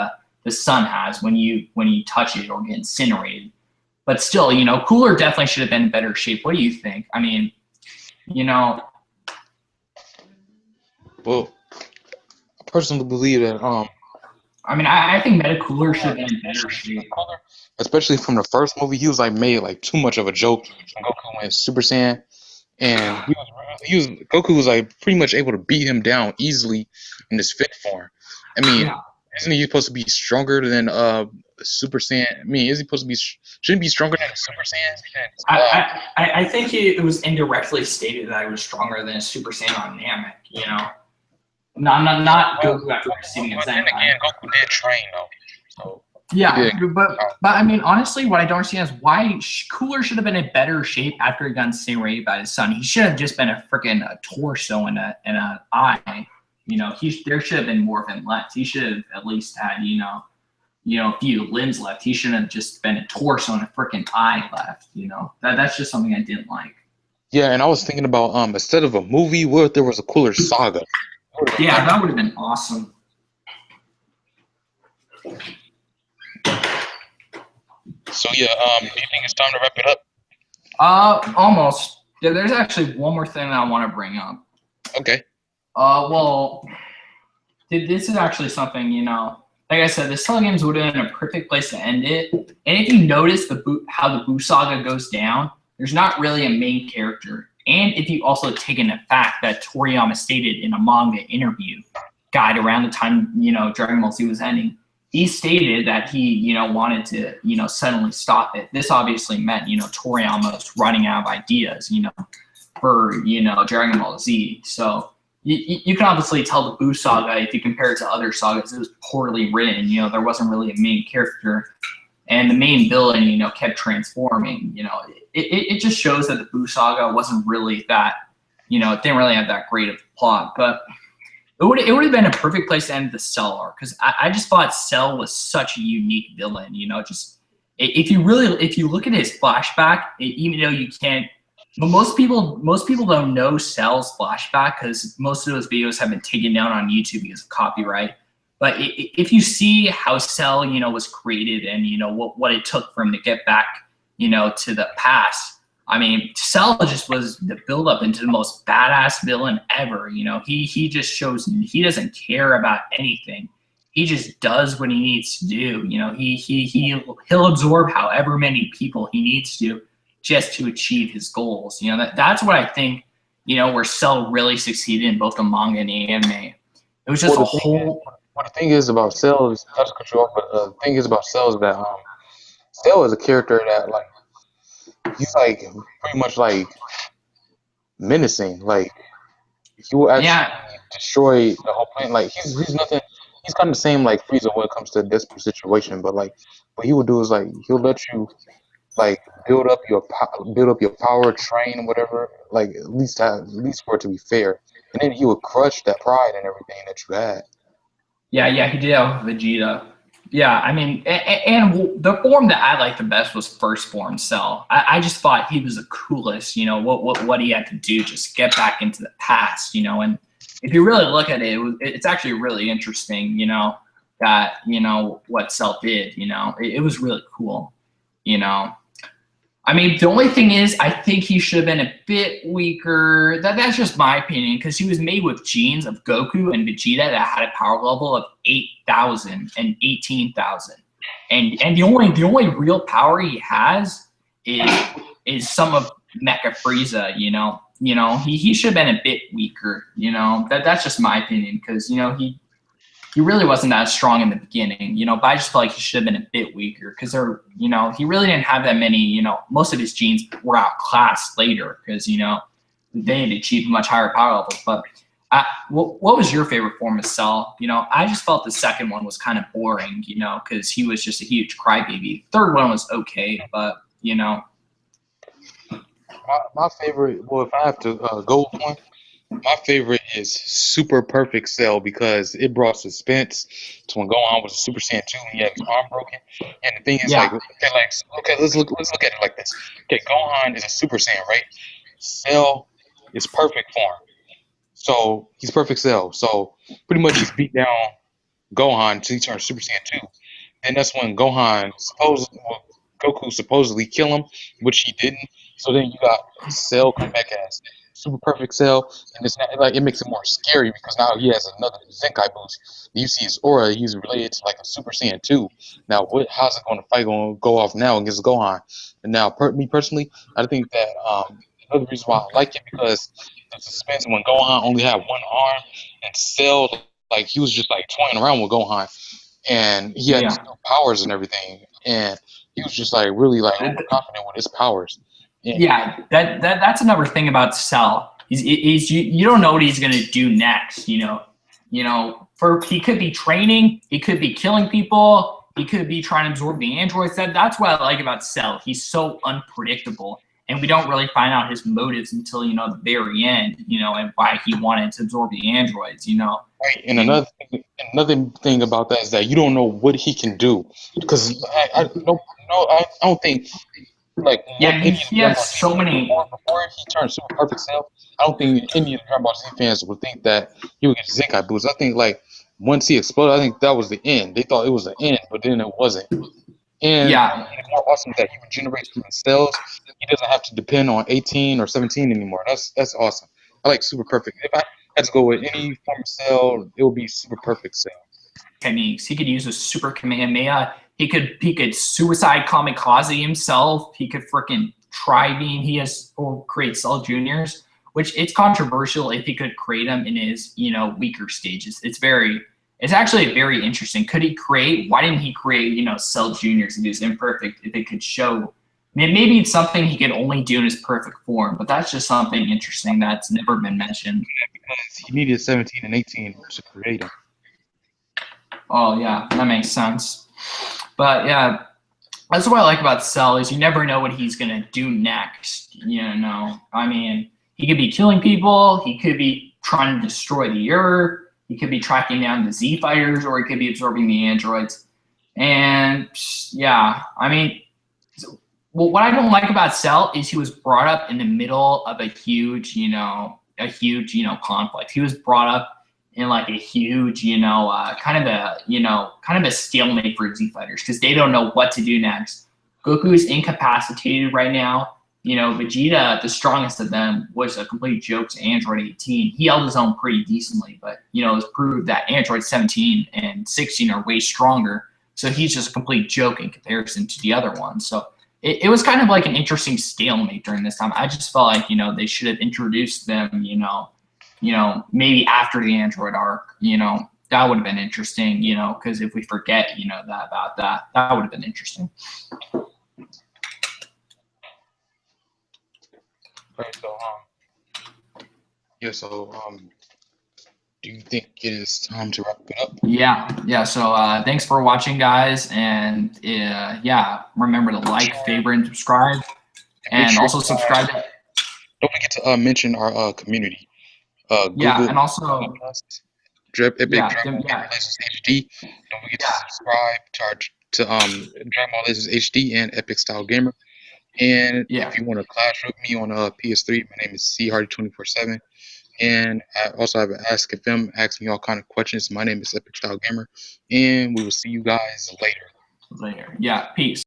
the sun has when you touch it or get incinerated. But still, you know, Cooler definitely should have been in better shape. What do you think? I mean, you know. Well, I personally believe that I mean, I think Metacooler should have been in better shape. Especially from the first movie, he was like made like too much of a joke when Goku went Super Saiyan, and Goku was like pretty much able to beat him down easily in his fit form. I mean, isn't he supposed to be stronger than Super Saiyan? I mean, is he supposed to be shouldn't he be stronger than Super Saiyan? I think it was indirectly stated that he was stronger than Super Saiyan on Namek. You know, not Goku after receiving a Zen. Then again, Goku did train though, so. Yeah, but I mean, honestly, what I don't understand is why Cooler should have been in better shape after he got incinerated by the sun. He should have just been a freaking torso and an eye. You know, there should have been more of him left. He should have at least had, you know, a few limbs left. He shouldn't have just been a torso and a freaking eye left. You know, that's just something I didn't like. Yeah, and I was thinking about instead of a movie, what if there was a Cooler saga? Yeah, that would have been awesome. So yeah, do you think it's time to wrap it up? Almost. Yeah, there's actually one more thing that I want to bring up. Okay. Well, this is actually something, you know, like I said, the Cell Games would have been a perfect place to end it. And if you notice how the Buu Saga goes down, there's not really a main character. And if you also take into fact that Toriyama stated in a manga interview guide around the time, you know, Dragon Ball Z was ending, he stated that he, you know, wanted to, you know, suddenly stop it. This obviously meant, you know, Toriyama was running out of ideas, you know, for, you know, Dragon Ball Z. So you can obviously tell the Buu Saga, if you compare it to other sagas, it was poorly written. You know, there wasn't really a main character, and the main villain, you know, kept transforming. You know, it just shows that the Buu Saga wasn't really that, you know, it didn't really have that great of a plot. But it would have been a perfect place to end the Cell arc, because I just thought Cell was such a unique villain. You know, just if you look at his flashback, even though you can't, but most people don't know Cell's flashback because most of those videos have been taken down on YouTube because of copyright. But if you see how Cell, you know, was created and, you know, what it took for him to get back, you know, to the past, I mean, Cell just was the build up into the most badass villain ever. You know, he just shows he doesn't care about anything. He just does what he needs to do. You know, he'll absorb however many people he needs to just to achieve his goals. You know, that's what I think, you know, where Cell really succeeded in both the manga and the anime. It was just a whole. What the thing is about Cell is, not to cut you off, but the thing is about Cell is that Cell is a character that, like, he's like pretty much like menacing. Like, he will actually destroy the whole planet. Like, he's nothing. He's kind of the same like Frieza when it comes to a desperate situation. But like, what he would do is like he'll let you like build up your power, train, whatever. Like at least for it to be fair. And then he would crush that pride and everything that you had. Yeah, he did have Vegeta. Yeah, I mean, and the form that I liked the best was first form Cell. I just thought he was the coolest. You know what he had to do, just get back into the past. You know, and if you really look at it, it's actually really interesting. You know that what Cell did. You know, it was really cool. You know, I mean, the only thing is, I think he should have been a bit weaker. That's just my opinion, because he was made with genes of Goku and Vegeta that had a power level of 8,000 and 18,000, and the only real power he has is some of Mecha Frieza. He should have been a bit weaker. That's just my opinion, because he really wasn't that strong in the beginning, but I just feel like he should have been a bit weaker, because he really didn't have that many, most of his genes were outclassed later, because, they had achieved much higher power levels. But what was your favorite form of Cell? I just felt the second one was kind of boring, because he was just a huge crybaby. Third one was okay, but, My favorite, well, if I have to go with one, my favorite is Super Perfect Cell because it brought suspense to when Gohan was a Super Saiyan 2 and he had his arm broken. And the thing is, Yeah. let's look at it like this. Okay, Gohan is a Super Saiyan, right? Cell is perfect form. So he's Perfect Cell. So pretty much he's beat down Gohan until he turns Super Saiyan 2. And that's when Goku supposedly kill him, which he didn't. So then you got Cell come back as Super Perfect Cell, and it's not, like it makes it more scary because now he has another Zenkai boost. You see his aura; he's related to like a Super Saiyan 2. Now, how's it going to fight? Going to go off now against Gohan? And now, me personally, I think that another reason why I like it because the suspense when Gohan only had one arm and Cell like he was just like toying around with Gohan, and he had his new powers and everything, and he was just like really like overconfident with his powers. Yeah, that's another thing about Cell. You don't know what he's gonna do next. He could be training, he could be killing people, he could be trying to absorb the androids. That's what I like about Cell. He's so unpredictable, and we don't really find out his motives until the very end. And why he wanted to absorb the androids. Right, and another thing about that is that you don't know what he can do because I don't think. Like he has so many. Before he turned Super Perfect Cell, I don't think any of the Dragon Ball Z fans would think that he would get Zenkai boost. I think like once he exploded, I think that was the end. They thought it was the end, but then it wasn't. And it's more awesome that he regenerates from his cells. He doesn't have to depend on 18 or 17 anymore. That's awesome. I like Super Perfect. If I had to go with any form of Cell, it would be Super Perfect Cell. Techniques. He could use a Super Kamehameha. He could suicide kamikaze himself. He could freaking tri-beam. Or create Cell Juniors, which it's controversial if he could create them in his weaker stages. It's actually very interesting. Could he create? Why didn't he create Cell Juniors if he was imperfect? If it could show, maybe it's something he could only do in his perfect form. But that's just something interesting that's never been mentioned. Because he needed 17 and 18 to create them. Oh yeah, that makes sense. But yeah, that's what I like about Cell is you never know what he's gonna do next. I mean, he could be killing people, he could be trying to destroy the Earth, he could be tracking down the Z fighters, or he could be absorbing the androids. And yeah, I mean, what I don't like about Cell is he was brought up in the middle of a huge conflict. He was brought up in like a huge, kind of a stalemate for Z fighters because they don't know what to do next. Goku is incapacitated right now. Vegeta, the strongest of them, was a complete joke to Android 18. He held his own pretty decently, but it's proved that Android 17 and 16 are way stronger. So he's just a complete joke in comparison to the other ones. So it was kind of like an interesting stalemate during this time. I just felt like they should have introduced them, maybe after the Android arc, that would have been interesting, because if we forget, that would have been interesting. Right, so, do you think it is time to wrap it up? Yeah. So thanks for watching, guys, and remember to like, favorite, and subscribe, and also subscribe. Don't forget to mention our community. And also Epic Yeah, Dragon Ball yeah, Legends HD. Don't forget to subscribe to Dragon Ball Legends HD and Epic Style Gamer. And yeah. if you want to clash with me on PS3, my name is CHardy247. And I also have an Ask FM. Ask me all kind of questions. My name is Epic Style Gamer, and we will see you guys later. Later. Yeah, peace.